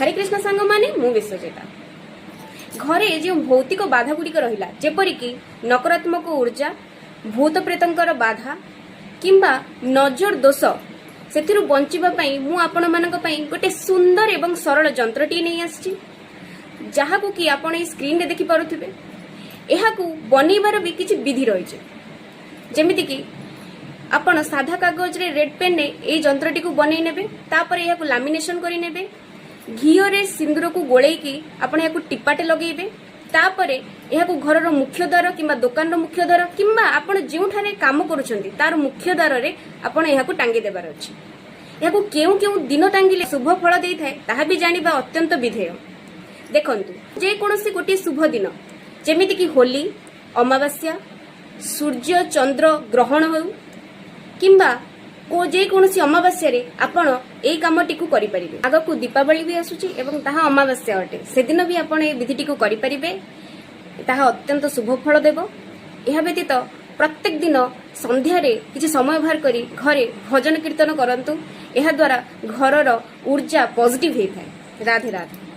हरे कृष्ण सांग माने मु विश्वजेता। घरे जो भौतिक बाधा गुड़िक रहा जेपरिक नकारात्मक ऊर्जा भूत प्रेतंकर बाधा किंबा नजर दोष से बचाई मु आपण मानक गोटे सुंदर एवं सरल जंत्रटी नहीं आसी जहाँ को कि आपण ये स्क्रीन रे देखि पारुथिबे। एहाकू बनैबार भी किछि विधि रही जेमिति कि आपण साधा कागज रे रेड पेन ने ए जंत्रटी को बनई नेबे तापर एहाकू लैमिनेशन करि नेबे घीओ रे सिंदूर को गोलेकी आपण एहाकू टिपाटे लगेबे तापर एहाकू घर मुख्य द्वार किंबा दुकान मुख्य द्वार किंबा आपण जेउठारे काम करूछंती तार मुख्य द्वार रे आपण एहाकू टांगी देबार अछि। एहाकू केउ केउ दिन टांगिले शुभ फल देई थाए ताहा भी जानिबा अत्यंत विधेय। देखंतु जे कोनोसी गोटे शुभ दिन जेमिति कि होली अमावास्या सूर्य चंद्र ग्रहण हो किंबा को जे कोनोसी अमावास्या रे आपण एई कामटी को करि परिबे। आगकू दीपावली भी आसुची एवं ताहा अमावास्या अटे से दिन भी आपण ए विधिटी को करि परिबे ताहा अत्यंत शुभ फल देबो। एहा व्यतीत प्रत्येक दिन संध्या रे किछि समय बाहर करी घरे भजन कीर्तन करंतु एहा द्वारा घरर ऊर्जा पॉजिटिव हे थाए। राधे राधे।